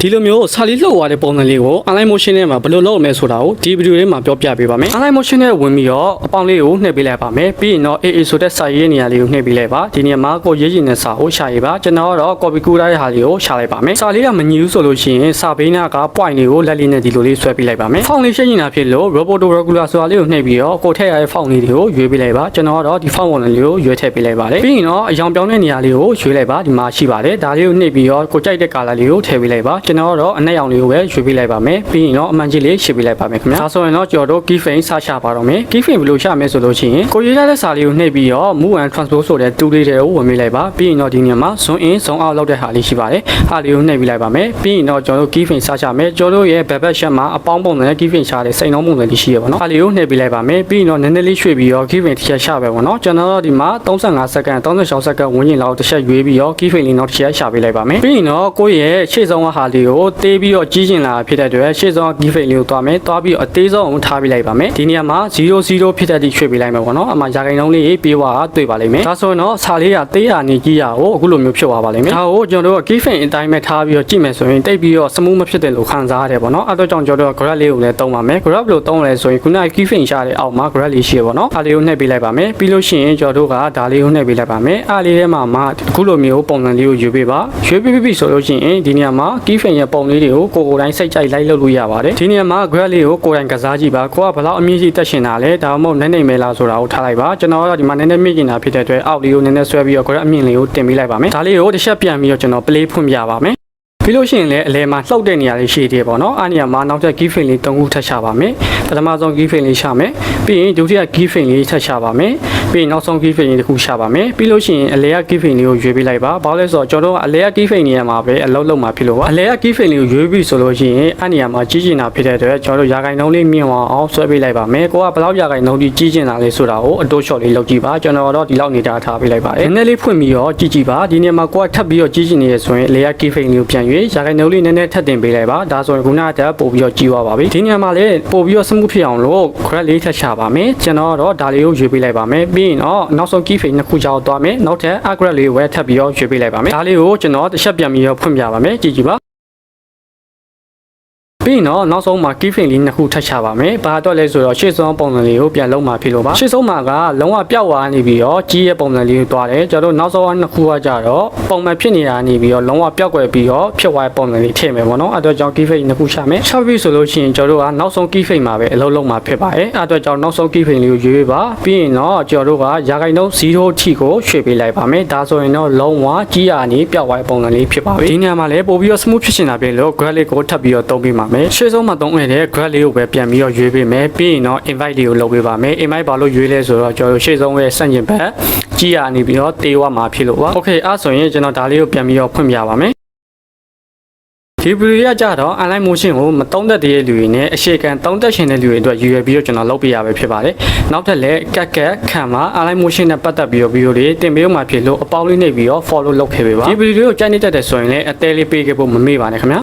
ဒီလိုမျိုးစာလေးလှုပ်သွားတဲ့ပုံစံလေးကို online motion နဲ့မှာဘယ်လိုလုပ်ရမလဲဆိုတာကိုဒီဗီဒီယိုလေးမှာပြောပြပေးပါမယ် online motion နဲ့ဝင်ပြီးတော့အပေါင်းလေးကိုနှိပ်ပေးလိုက်ပါမယ်ပြီးရင်တော့ AA ဆိုတဲ့စာရေးနေရာလေးကိုနှိပ်ပေးလိုက်ပါဒီနေရာမှာကိုရေးချင်တဲ့စာကိုရှာရေးပါကျွန်တော်ကတော့ copy ကူးထားတဲ့ဟာလေးကိုရှာလိုက်ပါမယ်စာလေးကမညီဘူးဆိုလို့ရှိရင်စာဘေးနာက point လေးကိုလက်လေးနဲ့ဒီလိုလေးဆွဲပေးလိုက်ပါမယ် font လေးရှင်းနေတာဖြစ်လို့ roboto regular ဆိုတာလေးကိုနှိပ်ပြီးတော့ကိုထည့်ရတဲ့ font လေးတွေကိုရွေးပေးလိုက်ပါကျွန်တော်ကတော့ဒီ font ပုံစံလေးကိုရွေးထည့်ပေးလိုက်ပါတယ်ပြီးရင်တော့အရောင်ပြောင်းတဲ့နေရာလေးကိုရွေးလိုက်ပါဒီမှာရှိပါတယ်ဒါလေးကိုနှိပ်ပြီးတော့ကိုကြိုက်တဲ့ color လေးကိုထည့်ပေးလိုက်ပါကျွန်တော်ကတော့အနက်ရောင်လေးကိုပဲရွေးပေးလိုက်ပါမယ်ပြီးရင်တော့အမှန်ကြီးလေးရှင်းပေးလိုက်ပါမယ်ခင်ဗျာဒါဆိုရင်တော့ကျွန်တော်တို့ key frame စရှာပါတော့မယ် key frame ဘယ်လိုရှာမလဲဆိုလို့ရှိရင်ကိုရေးထားတဲ့စာလေးကိုနှိပ်ပြီးတော့ move and transpose ဆိုတဲ့ tool လေးတွေကိုဝင်ပေးလိုက်ပါပြီးရင်တော့ဒီနေရာမှာ zoom in zoom out လောက်တဲ့ဟာလေးရှိပါတယ်ဟာလေးကိုနှိပ်ပေးလိုက်ပါမယ်ပြီးရင်တော့ကျွန်တော်တို့ key frame စရှာမယ်ကျွန်တော်တို့ရဲ့ back shot မှာအပေါင်းပုံစံနဲ့ key frame ရှာတဲ့စိန်နှုံးပုံစံလေးရှိရပါတော့ဟာလေးကိုနှိပ်ပေးလိုက်ပါမယ်ပြီးရင်တော့နည်းနည်းလေးရွှေ့ပြီးတော့ key frame တစ်ချက်ရှာပဲပေါ့နော်ကျွန်တော်တို့ဒီမှာ35စက္ကန့်36စက္ကန့်ဝန်းကျင်လောက်တစ်ချက်ရွေးပြီးတော့ key frame လေးနောက်တစ်ချက်ရှာပေးလိုက်ပါမယ်ပြီးရင်တော့ကိုယ့်ရဲ့ရှေ့ဆုံးဟာလေးကိုတေးပြီးတော့ကြီးကျင်လာဖြစ်တဲ့အတွက်ရှေ့ဆုံး key frame လေးကိုတွားမယ်တွားပြီးတော့အသေးဆုံးထားပေးလိုက်ပါမယ်ဒီနေရာမှာ00ဖြစ်တဲ့ဒီရွှေ့ပေးလိုက်မယ်ပေါ့နော်အမှရာခိုင်နှုန်းလေးပြေးသွားတာတွေ့ပါလိမ့်မယ်ဒါဆိုရင်တော့စာလေးကသေးရနေကြီးရကိုအခုလိုမျိုးဖြစ်သွားပါလိမ့်မယ်ဒါကိုကျွန်တော်တို့ key frame အတိုင်းပဲထားပြီးတော့ကြည့်မယ်ဆိုရင်တိတ်ပြီးတော့ smooth မဖြစ်တဲ့လို့ခံစားရတယ်ပေါ့နော်အဲ့တော့ကြောင့်ကျွန်တော်တို့ grab လေးကိုလည်းသုံးပါမယ် grab လို့သုံးလဲဆိုရင်ခုနက key frame ရှာတဲ့အောက်မှာ grab လေးရှိရပေါ့နော်အားလေးကိုနှိပ်ပေးလိုက်ပါမယ်ပြီးလို့ရှိရင်ကျွန်တော်တို့ကဒါလေးကိုနှိပ်ပေးလိုက်ပါမယ်အားလေးထဲမှာအခုလိုမျိုးပုံစံလေးကိုရွေးပေးပါရွေးပေးပြီဆိုလို့ရှိရင်ဒီနေရာမှာ key frame ရဲ့ပုံလေးတွေကိုကိုယ်တိုင်းစိတ်ကြိုက်လိုက်လုပ်လို့ရပါတယ်ဒီနေရာမှာ grab လေးကိုကိုယ်တိုင်းကစားကြည့်ပါကိုကဘယ်လောက်အမြင့်ကြီးတက်ရှင်တာလဲဒါမှမဟုတ်နိုင်မဲလားဆိုတာကိုထားလိုက်ပါကျွန်တော်တို့ဒီမှာနည်းနည်းမြင့်ကျင်တာဖြစ်တဲ့အတွက်အောက်လေးကိုနည်းနည်းဆွဲပြီးတော့ grab အမြင့်လေးကိုတင်ပေးလိုက်ပါမယ်ဒါလေးကိုတစ်ချက်ပြန်ပြီးတော့ကျွန်တော် play ဖွင့်ပြပါမယ်ပြီးလို့ရှိရင်လည်းအလဲမှာလှုပ်တဲ့နေရာလေးရှိသေးတယ်ပေါ့နော်အားနေရာမှာနောက်ထပ် key frame လေး3ခုထပ်ရှာပါမယ်ပထမဆုံး key frame လေးရှာမယ်ပြီးရင်ဒုတိယ key frame လေးထပ်ရှာပါမယ်ပြီးရင်နောက်ဆုံး key frame လေးတစ်ခုရှာပါမယ်ပြီးလို့ရှိရင်အလဲက key frame လေးကိုရွေးပေးလိုက်ပါဘာလို့လဲဆိုတော့ကျွန်တော်တို့အလဲက key frame နေရာမှာပဲအလုပ်လုပ်မှာဖြစ်လို့ပါအလဲက key frame လေးကိုရွေးပြီးဆိုလို့ရှိရင်အားနေရာမှာကြီးကျင်တာဖြစ်တဲ့အတွက်ကျွန်တော်တို့ရာခိုင်နှုန်းလေးမြင့်အောင်ဆွဲပေးလိုက်ပါမယ်ကိုကဘယ်လောက်ရာခိုင်နှုန်းကြီးကျင်တာလဲဆိုတာကိုအတိုး shot လေးလုပ်ကြည့်ပါကျွန်တော်တို့ဒီလောက်နေတာထားပေးလိုက်ပါတယ်နည်းနည်းလေးဖွင့်ပြီးတော့ကြည့်ပါဒီနေရာမှာကိုကထပ်ပြီးတော့ကြီးကျင်နေရဆိုရင်အလဲက key frame လေးကိုပြန်ရွေးရာခိုင်နှုန်းလေးနဲ့ထပ်တင်ပေးလိုက်ပါဒါဆိုရင်ခုနကတက်ပို့ပြီးတော့ကြီးသွားပါပြီဒီညမှာလည်းပို့ပြီးတော့ smooth ဖြစ်အောင်လို့ grab လေးထပ်ချပါမယ်ကျွန်တော်တော့ဒါလေးကိုရွေးပေးလိုက်ပါမယ်ပြီးရင်တော့နောက်ဆုံး key frame နှစ်ခုကြောက်သွားမယ်နောက်ထပ် grab လေးဝယ်ထပ်ပြီးတော့ရွေးပေးလိုက်ပါမယ်ဒါလေးကိုကျွန်တော်တစ်ချက်ပြန်ပြီးတော့ဖွင့်ပြပါမယ်ကြည့်ပါပြီးရင်တော့နောက်ဆုံးမှာ key frame လေးနှစ်ခုထပ်ချပါမယ်ဘာတော့လဲဆိုတော့ရှေ့ဆုံးပုံစံလေးကိုပြန်လုံးမှာဖြစ်လို့ပါရှေ့ဆုံးမှာကလုံးဝပျောက်သွားနေပြီးတော့ကြီးရဲ့ပုံစံလေးကိုတွားတယ်ကျွန်တော်နောက်ဆုံးနှစ်ခုကကြတော့ပုံမှန်ဖြစ်နေတာနေပြီးတော့လုံးဝပျောက်ကွယ်ပြီးတော့ဖြစ်သွားတဲ့ပုံစံလေးထည့်မယ်ပေါ့နော်အဲ့တော့ကြောင့် key frame နှစ်ခုရှာမယ်ရှာပြီဆိုလို့ရှိရင်ကျွန်တော်တို့ကနောက်ဆုံး key frame မှာပဲအလုံးလုံးမှာဖြစ်ပါတယ်အဲ့တော့ကြောင့်နောက်ဆုံး key frame လေးကိုရွေးပါပြီးရင်တော့ကျွန်တော်တို့ကရာခိုင်နှုန်း0ထိကိုရွှေ့ပေးလိုက်ပါမယ်ဒါဆိုရင်တော့လုံးဝကြီးရနေပျောက်သွားတဲ့ပုံစံလေးဖြစ်ပါပြီဒီနေရာမှာလည်းပို့ပြီးတော့ smooth ဖြစ်နေတာပြင်လို့ grab လေးကိုထပ်ပြီးတော့သုံးပေးပါမယ်ရှေ့ဆုံးမှာသုံးရတဲ့ grab လေးကိုပဲပြန်ပြီးတော့ရွေးပေးမယ်ပြီးရင်တော့ invite လေးကိုလုပ်ပေးပါမယ် invite ဘာလို့ရွေးလဲဆိုတော့ကျွန်တော်တို့ရှေ့ဆုံးရဲ့ဆန့်ကျင်ဘက်ကြီးရနေပြီးတော့တေးဝမှာဖြစ်လို့ပါ okay အဲ့ဆိုရင်ကျွန်တော်ဒါလေးကိုပြန်ပြီးတော့ဖွင့်ပြပါမယ်ဒီဗီဒီယိုကြတော့ online motion ကိုမသုံးတတ်တဲ့လူတွေနဲ့အရှိကန်သုံးတတ်ရှင်တဲ့လူတွေအတွက်ရည်ရွယ်ပြီးတော့ကျွန်တော်လုပ်ပြရပဲဖြစ်ပါတယ်နောက်ထပ်လည်းကတ်ခံမှာ online motion နဲ့ပတ်သက်ပြီးတော့ဗီဒီယိုတွေတင်ပေးမှဖြစ်လို့အပေါင်းလေးနေပြီးတော့ follow လုပ်ခဲ့ပေးပါဒီဗီဒီယိုကိုကြိုက်နေတတ်တယ်ဆိုရင်လည်းအသေးလေးပေးခဲ့ဖို့မမေ့ပါနဲ့ခင်ဗျာ